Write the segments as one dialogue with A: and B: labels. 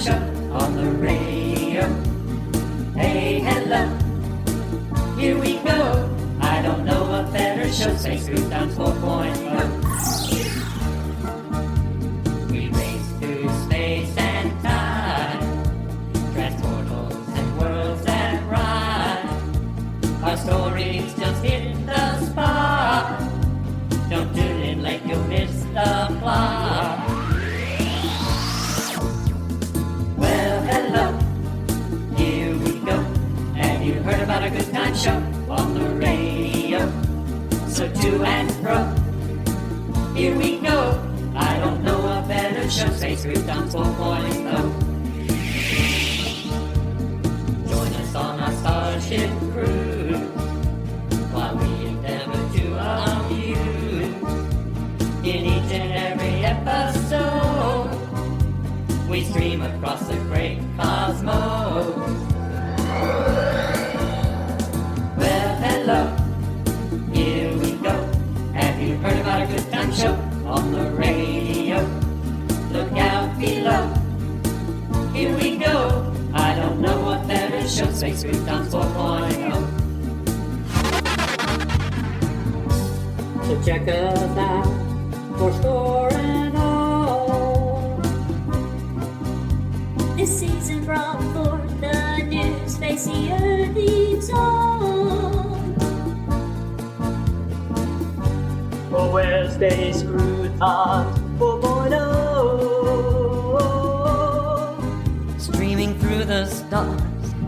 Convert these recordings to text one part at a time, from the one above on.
A: show on the radio. Hey, hello, here we go. I don't know a better show, Space Croutons 4.0. We race through space and time, transportals and worlds that rhyme. Our stories just hit the spot. Don't tune in late, you'll miss the plot. Well, hello, here we go. Have you heard about a good time show on the radio? So to and fro, here we go. I don't know a better show, Space Croutons 4.0. Join us on our starship cruise while we endeavor to amuse. In each and every episode, we stream across the great cosmos. Well, hello, here we go. Have you heard about a good time show on the radio? Look out below, here we go. I don't know what better show, Space Croutons 4.0. So check us out for Store and All.
B: This season brought forth the new space the earth leaves on.
A: Oh, where's Space Croutons 4.0? Streaming through the stars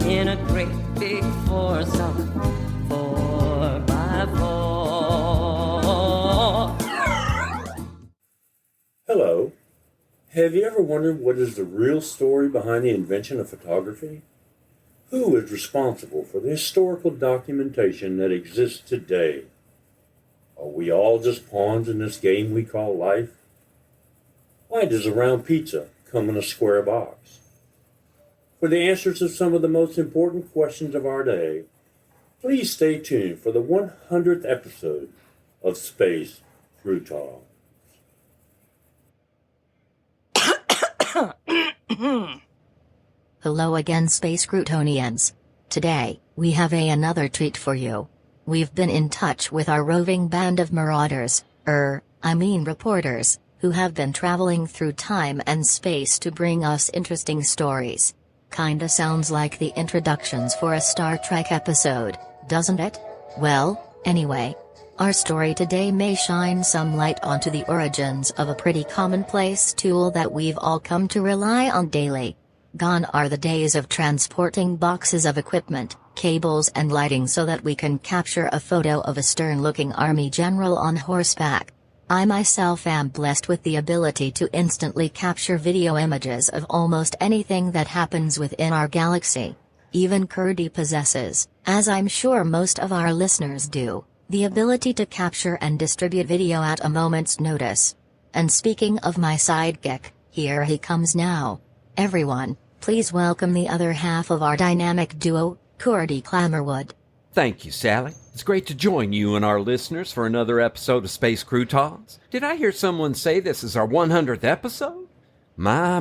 A: in a great big foursome, 4x4.
C: Hello. Have you ever wondered what is the real story behind the invention of photography? Who is responsible for the historical documentation that exists today? Are we all just pawns in this game we call life? Why does a round pizza come in a square box? For the answers to some of the most important questions of our day, please stay tuned for the 100th episode of Space Croutons.
D: Hello again, Space Croutonians. Today, we have another treat for you. We've been in touch with our roving band of marauders, reporters, who have been traveling through time and space to bring us interesting stories. Kinda sounds like the introductions for a Star Trek episode, doesn't it? Well, anyway, our story today may shine some light onto the origins of a pretty commonplace tool that we've all come to rely on daily. Gone are the days of transporting boxes of equipment, cables and lighting so that we can capture a photo of a stern-looking army general on horseback. I myself am blessed with the ability to instantly capture video images of almost anything that happens within our galaxy. Even Curdy possesses, as I'm sure most of our listeners do, the ability to capture and distribute video at a moment's notice. And speaking of my sidekick, here he comes now. Everyone, please welcome the other half of our dynamic duo, Curdy Clammerwood.
E: Thank you, Sally. It's great to join you and our listeners for another episode of Space Croutons. Did I hear someone say this is our 100th episode? My,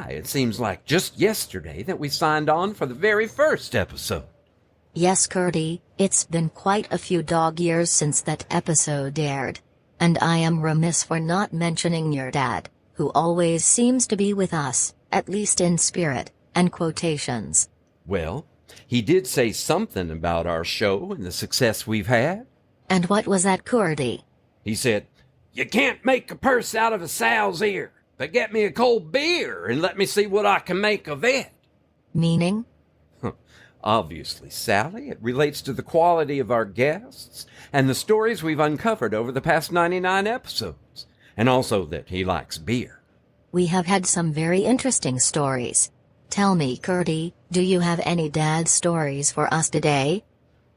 E: it seems like just yesterday that we signed on for the very first episode.
D: Yes, Curdy, it's been quite a few dog years since that episode aired. And I am remiss for not mentioning your dad, who always seems to be with us, at least in spirit, and quotations.
E: Well, he did say something about our show and the success we've had.
D: And what was that, Curdy?
E: He said, "You can't make a purse out of a sow's ear, but get me a cold beer and let me see what I can make of it."
D: Meaning?
E: Obviously, Sally, it relates to the quality of our guests and the stories we've uncovered over the past 99 episodes, and also that he likes beer.
D: We have had some very interesting stories. Tell me, Curdy, do you have any dad stories for us today?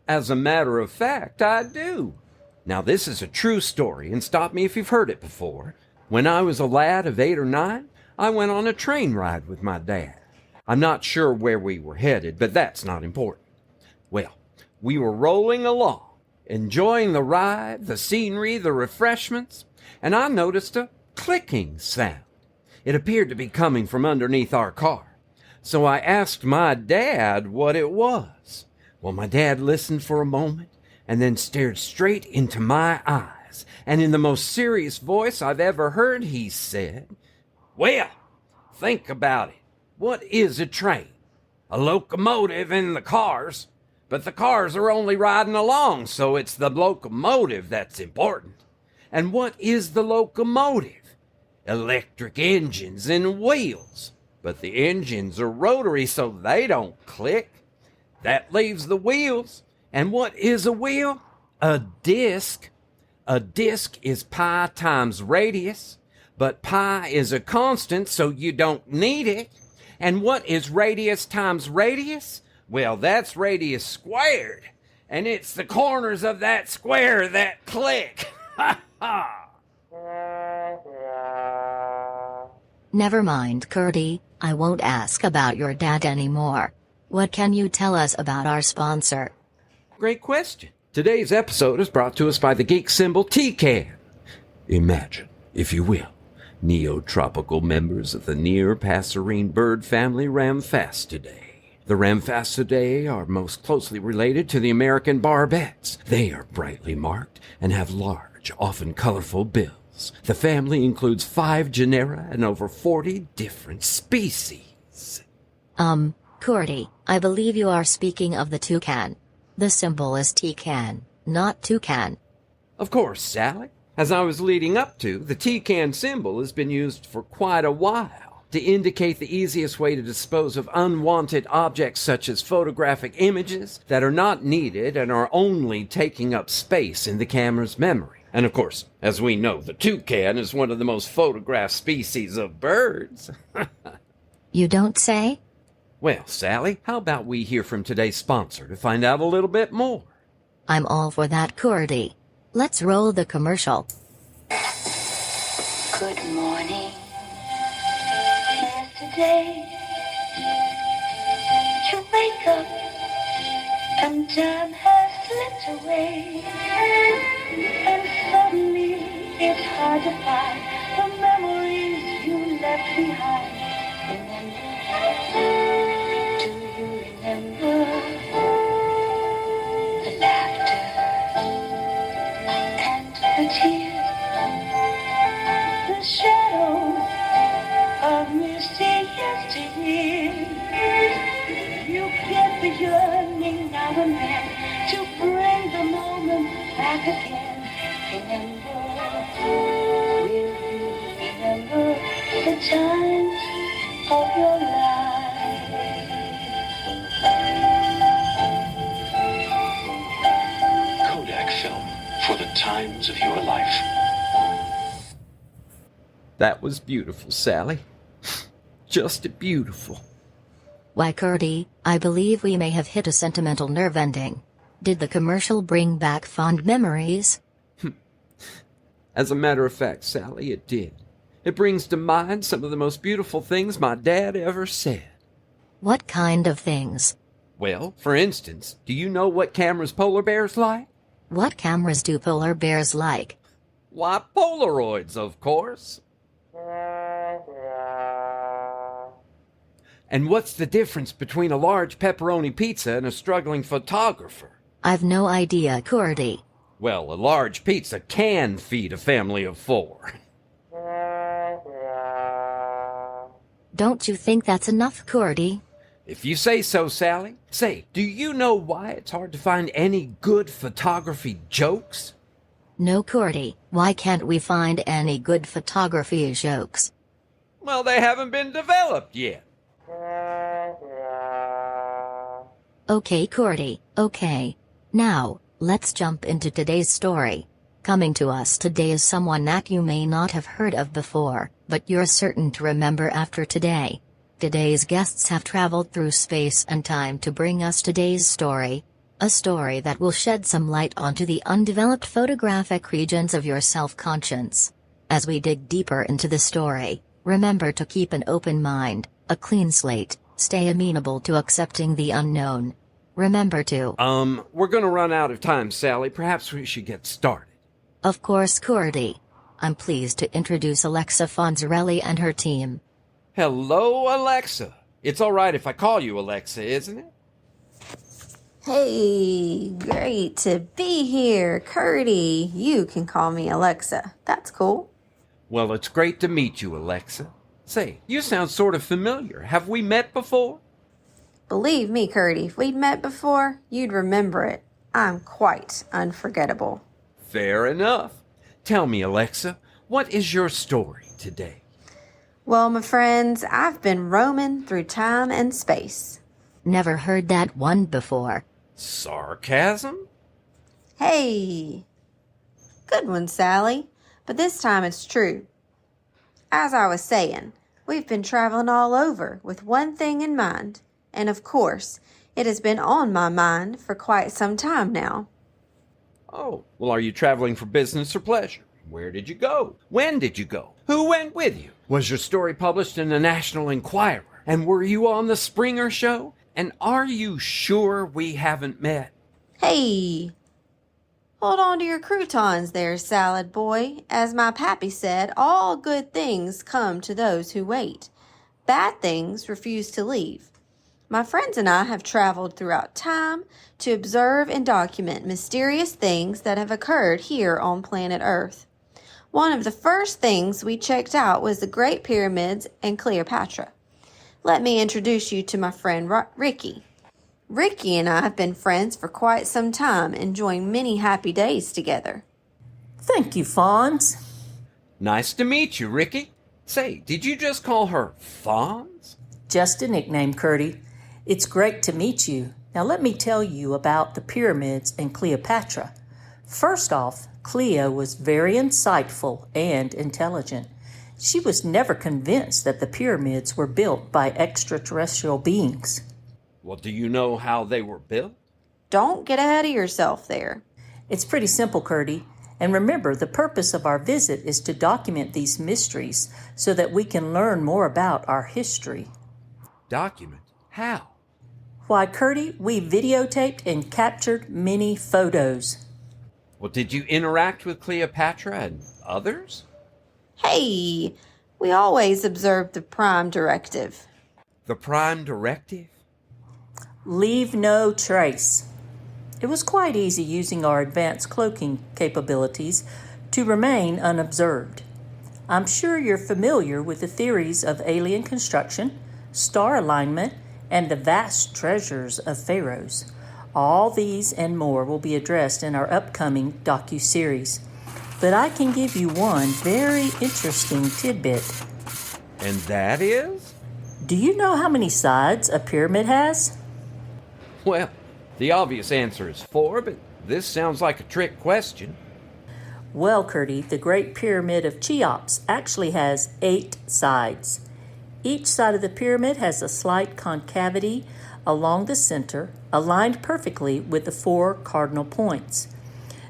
E: As a matter of fact, I do. Now, this is a true story, and stop me if you've heard it before. When I was a lad of 8 or 9, I went on a train ride with my dad. I'm not sure where we were headed, but that's not important. Well, we were rolling along, enjoying the ride, the scenery, the refreshments, and I noticed a clicking sound. It appeared to be coming from underneath our car. So I asked my dad what it was. Well, my dad listened for a moment and then stared straight into my eyes. And in the most serious voice I've ever heard, he said, "Well, think about it. What is a train? A locomotive in the cars. But the cars are only riding along, so it's the locomotive that's important. And what is the locomotive? Electric engines and wheels. But the engines are rotary, so they don't click. That leaves the wheels. And what is a wheel? A disc. A disc is pi times radius, but pi is a constant, so you don't need it. And what is radius times radius? Well, that's radius squared, and it's the corners of that square that click. Ha ha!
D: Never mind, Curdy, I won't ask about your dad anymore. What can you tell us about our sponsor?
E: Great question. Today's episode is brought to us by the geek symbol TCAN. Imagine, if you will, neotropical members of the near passerine bird family Rhamphastidae. The Rhamphastidae are most closely related to the American barbets. They are brightly marked and have large, often colorful bills. The family includes 5 genera and over 40 different species.
D: Curdy, I believe you are speaking of the toucan. The symbol is TCAN, not toucan.
E: Of course, Sally. As I was leading up to, the TCAN symbol has been used for quite a while to indicate the easiest way to dispose of unwanted objects such as photographic images that are not needed and are only taking up space in the camera's memory. And of course, as we know, the toucan is one of the most photographed species of birds.
D: You don't say?
E: Well, Sally, how about we hear from today's sponsor to find out a little bit more?
D: I'm all for that, Curdy. Let's roll the commercial.
B: Good morning. Yesterday, you wake up and time has slipped away, and suddenly it's hard to find the memories you left behind. Do you remember the laughter and the tears, the shadow of misty yesteryears? You get the yearning now and then to bring the moment back again. Will you remember the times of your life?
F: Kodak film for the times of your life.
E: That was beautiful, Sally. Just beautiful.
D: Why, Curdy, I believe we may have hit a sentimental nerve ending. Did the commercial bring back fond memories?
E: As a matter of fact, Sally, it did. It brings to mind some of the most beautiful things my dad ever said.
D: What kind of things?
E: Well, for instance, do you know what cameras polar bears like?
D: What cameras do polar bears like?
E: Why, Polaroids, of course. And what's the difference between a large pepperoni pizza and a struggling photographer?
D: I've no idea, Curdy.
E: Well, a large pizza can feed a family of 4.
D: Don't you think that's enough, Curdy?
E: If you say so, Sally. Say, do you know why it's hard to find any good photography jokes?
D: No, Curdy, why can't we find any good photography jokes?
E: Well, they haven't been developed yet.
D: Okay, Curdy, okay. Now, let's jump into today's story. Coming to us today is someone that you may not have heard of before, but you're certain to remember after today. Today's guests have traveled through space and time to bring us today's story. A story that will shed some light onto the undeveloped photographic regions of your self-conscious. As we dig deeper into the story, remember to keep an open mind, a clean slate, stay amenable to accepting the unknown. Remember to...
E: We're gonna run out of time, Sally. Perhaps we should get started.
D: Of course, Curdy. I'm pleased to introduce Alexa Fonzarelli and her team.
E: Hello, Alexa. It's all right if I call you Alexa, isn't it?
G: Hey, great to be here, Curdy. You can call me Alexa. That's cool.
E: Well, it's great to meet you, Alexa. Say, you sound sort of familiar. Have we met before?
G: Believe me, Curdy, if we'd met before, you'd remember it. I'm quite unforgettable.
E: Fair enough. Tell me, Alexa, what is your story today?
G: Well, my friends, I've been roaming through time and space.
D: Never heard that one before.
E: Sarcasm?
G: Hey! Good one, Sally. But this time it's true. As I was saying, we've been traveling all over with one thing in mind. And of course, it has been on my mind for quite some time now.
E: Oh, well, are you traveling for business or pleasure? Where did you go? When did you go? Who went with you? Was your story published in the National Enquirer? And were you on the Springer Show? And are you sure we haven't met?
G: Hey! Hold on to your croutons there, salad boy. As my pappy said, all good things come to those who wait. Bad things refuse to leave. My friends and I have traveled throughout time to observe and document mysterious things that have occurred here on planet Earth. One of the first things we checked out was the Great Pyramids and Cleopatra. Let me introduce you to my friend Ricky. Ricky and I have been friends for quite some time, enjoying many happy days together.
H: Thank you, Fonz.
E: Nice to meet you, Ricky. Say, did you just call her Fonz?
H: Just a nickname, Curdy. It's great to meet you. Now let me tell you about the pyramids and Cleopatra. First off, Cleo was very insightful and intelligent. She was never convinced that the pyramids were built by extraterrestrial beings.
E: Well, do you know how they were built?
G: Don't get ahead of yourself there.
H: It's pretty simple, Curdy. And remember, the purpose of our visit is to document these mysteries so that we can learn more about our history.
E: Document? How?
H: Why, Curdy, we videotaped and captured many photos.
E: Well, did you interact with Cleopatra and others?
G: Hey, we always observe the Prime Directive.
E: The Prime Directive?
H: Leave no trace. It was quite easy using our advanced cloaking capabilities to remain unobserved. I'm sure you're familiar with the theories of alien construction, star alignment, and the vast treasures of pharaohs. All these and more will be addressed in our upcoming docu-series. But I can give you one very interesting tidbit.
E: And that is?
H: Do you know how many sides a pyramid has?
E: Well, the obvious answer is 4, but this sounds like a trick question.
H: Well, Curdy, the Great Pyramid of Cheops actually has 8 sides. Each side of the pyramid has a slight concavity along the center, aligned perfectly with the 4 cardinal points.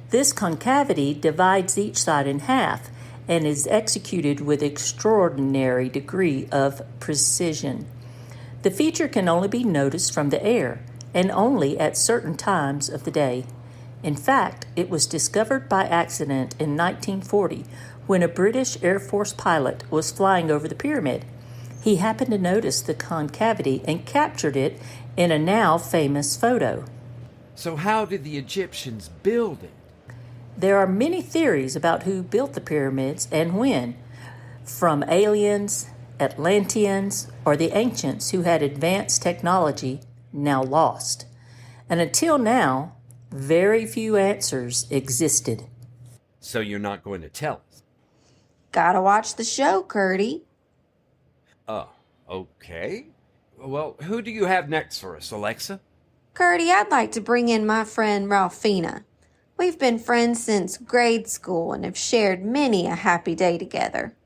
H: This concavity divides each side in half and is executed with extraordinary degree of precision. The feature can only be noticed from the air and only at certain times of the day. In fact, it was discovered by accident in 1940 when a British Air Force pilot was flying over the pyramid. He happened to notice the concavity and captured it in a now famous photo.
E: So how did the Egyptians build it?
H: There are many theories about who built the pyramids and when, from aliens, Atlanteans, or the ancients who had advanced technology now lost. And until now, very few answers existed.
E: So you're not going to tell us?
G: Gotta watch the show, Curdy.
E: Oh, okay. Well, who do you have next for us, Alexa?
G: Curdy, I'd like to bring in my friend Ralphina. We've been friends since grade school and have shared many a happy day together.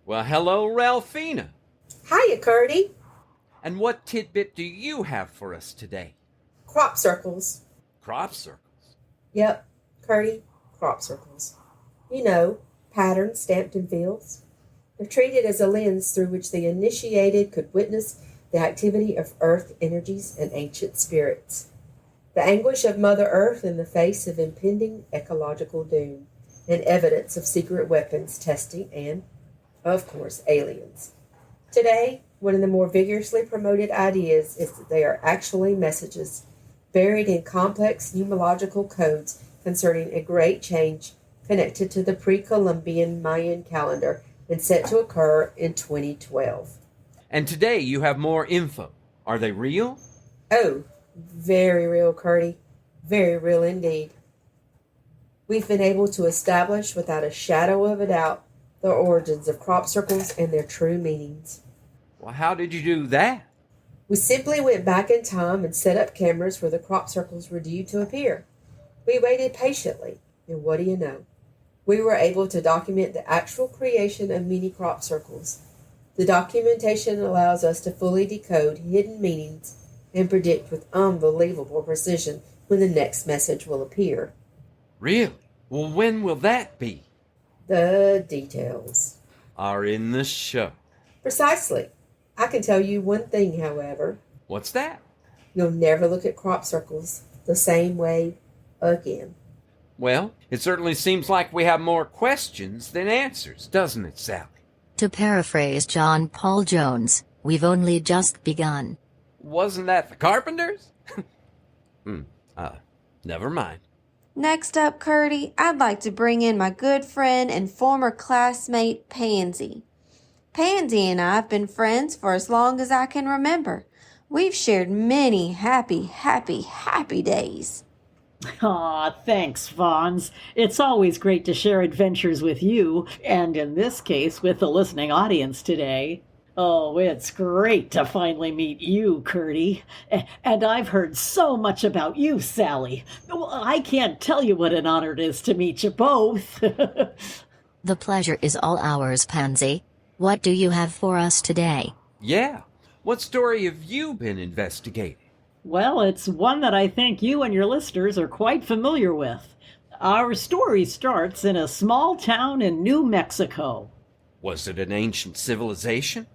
E: Well, hello, Ralphina.
I: Hiya, Curdy.
E: And what tidbit do you have for us today?
I: Crop circles.
E: Crop circles?
I: Yep, Curdy, crop circles. You know, patterns stamped in fields. They're treated as a lens through which the initiated could witness the activity of earth energies and ancient spirits. The anguish of Mother Earth in the face of impending ecological doom, and evidence of secret weapons testing and, of course, aliens. Today, One of the more vigorously promoted ideas is that they are actually messages buried in complex numerological codes concerning a great change connected to the pre-Columbian Mayan calendar and set to occur in 2012.
E: And today you have more info. Are they real?
I: Oh, very real, Curdy. Very real indeed. We've been able to establish without a shadow of a doubt the origins of crop circles and their true meanings.
E: Well, how did you do that?
I: We simply went back in time and set up cameras where the crop circles were due to appear. We waited patiently, and what do you know? We were able to document the actual creation of many crop circles. The documentation allows us to fully decode hidden meanings and predict with unbelievable precision when the next message will appear.
E: Really? Well, when will that be?
I: The details.
E: Are in the show.
I: Precisely. I can tell you one thing, however.
E: What's that?
I: You'll never look at crop circles the same way again.
E: Well, it certainly seems like we have more questions than answers, doesn't it, Sally?
D: To paraphrase John Paul Jones, we've only just begun.
E: Wasn't that the Carpenters? Never mind.
G: Next up, Curdy, I'd like to bring in my good friend and former classmate, Pansy. Pansy and I have been friends for as long as I can remember. We've shared many happy days.
J: Aw, thanks, Fonz. It's always great to share adventures with you, and in this case, with the listening audience today. Oh, it's great to finally meet you, Curdy. And I've heard so much about you, Sally. Well, I can't tell you what an honor it is to meet you both.
D: The pleasure is all ours, Pansy. What do you have for us today?
E: Yeah. What story have you been investigating?
J: Well, it's one that I think you and your listeners are quite familiar with. Our story starts in a small town in New Mexico.
E: Was it an ancient civilization?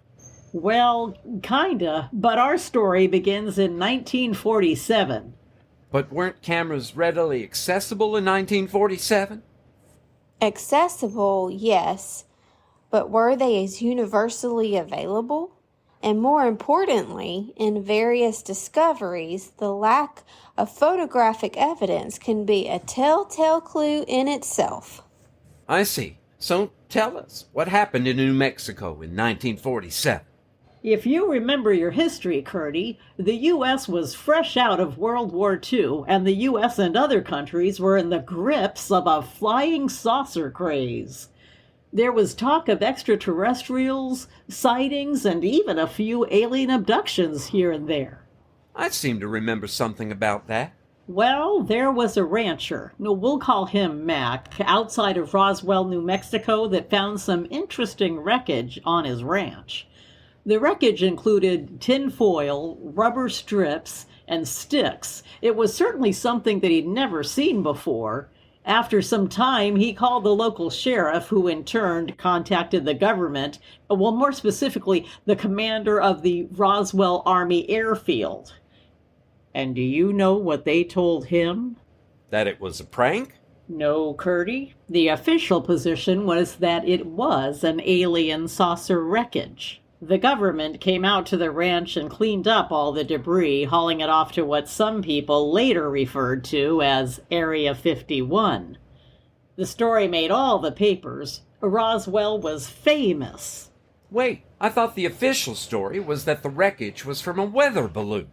J: Well, kinda, but our story begins in 1947.
E: But weren't cameras readily accessible in 1947?
G: Accessible, yes, but were they as universally available? And more importantly, in various discoveries, the lack of photographic evidence can be a telltale clue in itself.
E: I see. So tell us, what happened in New Mexico in 1947?
J: If you remember your history, Curdy, the U.S. was fresh out of World War II, and the U.S. and other countries were in the grips of a flying saucer craze. There was talk of extraterrestrials, sightings, and even a few alien abductions here and there.
E: I seem to remember something about that.
J: Well, there was a rancher, we'll call him Mac, outside of Roswell, New Mexico, that found some interesting wreckage on his ranch. The wreckage included tin foil, rubber strips, and sticks. It was certainly something that he'd never seen before. After some time, he called the local sheriff, who in turn contacted the government, well, more specifically, the commander of the Roswell Army Airfield. And do you know what they told him?
E: That it was a prank?
J: No, Curdy. The official position was that it was an alien saucer wreckage. The government came out to the ranch and cleaned up all the debris, hauling it off to what some people later referred to as Area 51. The story made all the papers. Roswell was famous.
E: Wait, I thought the official story was that the wreckage was from a weather balloon.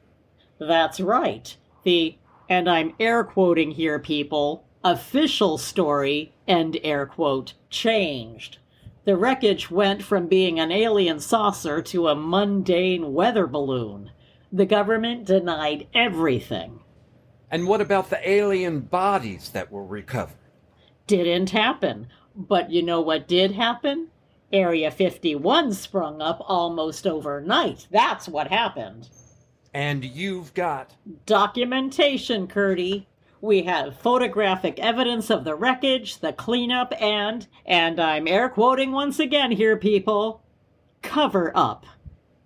J: That's right. The, and I'm air quoting here, people, official story, end air quote, changed. The wreckage went from being an alien saucer to a mundane weather balloon. The government denied everything.
E: And what about the alien bodies that were recovered?
J: Didn't happen. But you know what did happen? Area 51 sprung up almost overnight. That's what happened.
E: And you've got...
J: Documentation, Curdy. We have photographic evidence of the wreckage, the cleanup, and I'm air quoting once again here, people, cover up,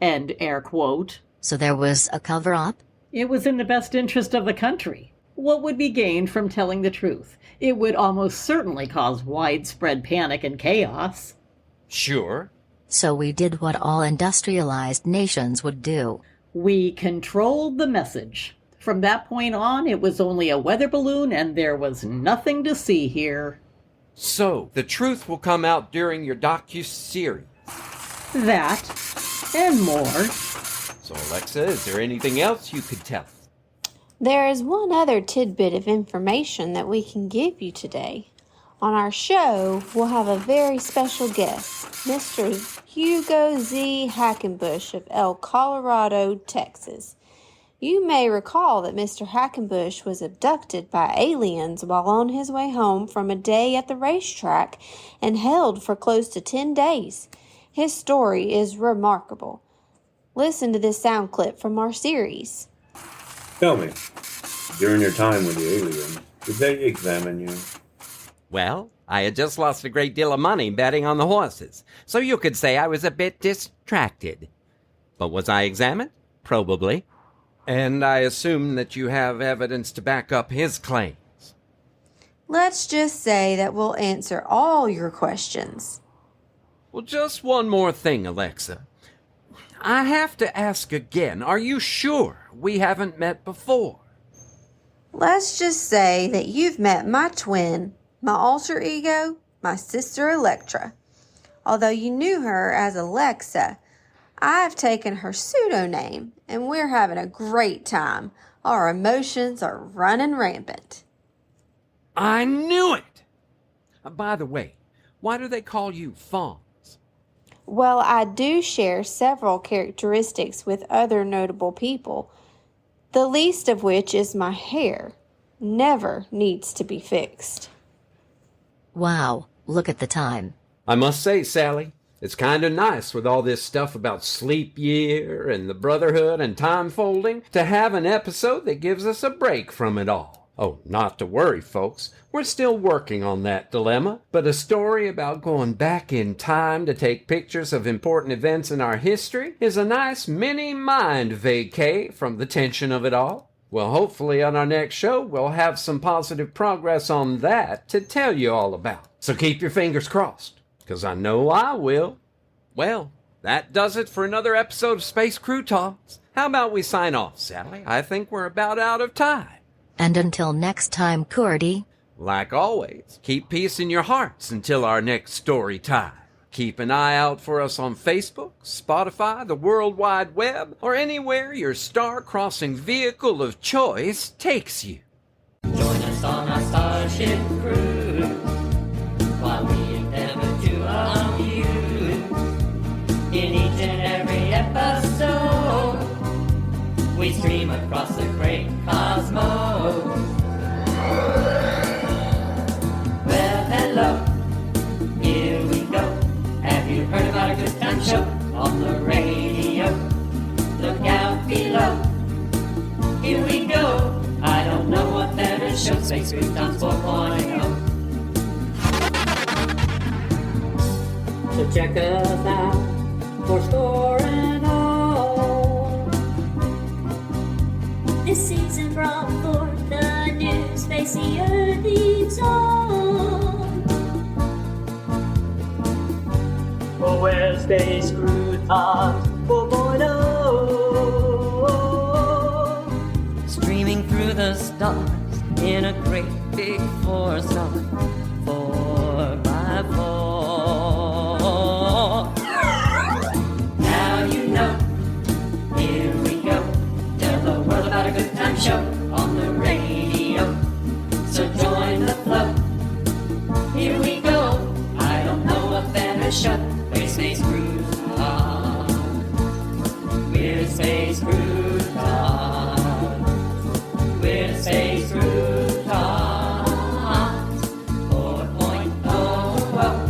J: end air quote.
D: So there was a cover-up?
J: It was in the best interest of the country. What would be gained from telling the truth? It would almost certainly cause widespread panic and chaos.
E: Sure.
D: So we did what all industrialized nations would do.
J: We controlled the message. From that point on, it was only a weather balloon and there was nothing to see here.
E: So, the truth will come out during your docu-series.
J: That and more.
E: So, Alexa, is there anything else you could tell us?
G: There is one other tidbit of information that we can give you today. On our show, we'll have a very special guest, Mr. Hugo Z. Hackenbush of El Colorado, Texas. You may recall that Mr. Hackenbush was abducted by aliens while on his way home from a day at the racetrack and held for close to 10 days. His story is remarkable. Listen to this sound clip from our series.
C: Tell me, during your time with the aliens, did they examine you?
E: Well, I had just lost a great deal of money betting on the horses, so you could say I was a bit distracted. But was I examined? Probably. And I assume that you have evidence to back up his claims.
G: Let's just say that we'll answer all your questions.
E: Well, just one more thing, Alexa. I have to ask again, are you sure we haven't met before?
G: Let's just say that you've met my twin, my alter ego, my sister Electra. Although you knew her as Alexa, I've taken her pseudonym, and we're having a great time. Our emotions are running rampant.
E: I knew it! By the way, why do they call you Fawns?
G: Well, I do share several characteristics with other notable people, the least of which is my hair. Never needs to be fixed.
D: Wow, look at the time.
E: I must say, Sally, it's kind of nice with all this stuff about sleep year and the brotherhood and time folding to have an episode that gives us a break from it all. Oh, not to worry, folks. We're still working on that dilemma, but a story about going back in time to take pictures of important events in our history is a nice mini mind vacay from the tension of it all. Well, hopefully on our next show, we'll have some positive progress on that to tell you all about. So keep your fingers crossed, because I know I will. Well, that does it for another episode of Space Crew Talks. How about we sign off, Sally? I think we're about out of time.
D: And until next time, Curdy.
E: Like always, keep peace in your hearts until our next story time. Keep an eye out for us on Facebook, Spotify, the World Wide Web, or anywhere your star-crossing vehicle of choice takes you.
A: Join us on our starship cruise while we endeavor to amuse. In each and every episode, we stream across the great cosmos. Well, hello, here we go. Have you heard about a good time show on the radio? Look out below. Here we go. I don't know what that is. Show Space Crew Talks 4.0. So check us out for Score and All.
B: This season brought forth the new spacey earthing song.
A: Oh, where's Space Crew Talks 4.0? Streaming through the stars in a great big four-star 4x4. Now you know, here we go. Tell the world about a good time show on the radio. So join the flow. Here we go. I don't know a better show. We're Space Crew Talks. We're Space Crew Talks. We're Space Crew Talks 4.0.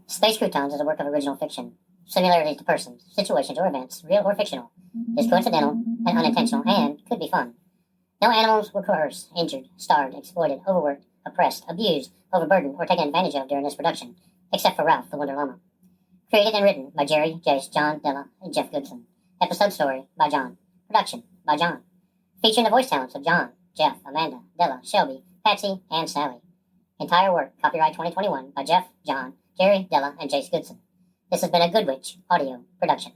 K: Space Croutons is a work of original fiction. Similarities to persons, situations, or events, real or fictional, is coincidental and unintentional and could be fun. No animals were coerced, injured, starved, exploited, overworked, oppressed, abused, overburdened, or taken advantage of during this production, except for Ralph the Wonder Llama. Created and written by Jerry, Jace, John, Della, and Jeff Goodson. Episode story by John. Production by John. Featuring the voice talents of John, Jeff, Amanda, Della, Shelby, Patsy, and Sally. Entire work copyright 2021 by Jeff, John, Jerry, Della, and Jace Goodson. This has been a Good Witch audio production.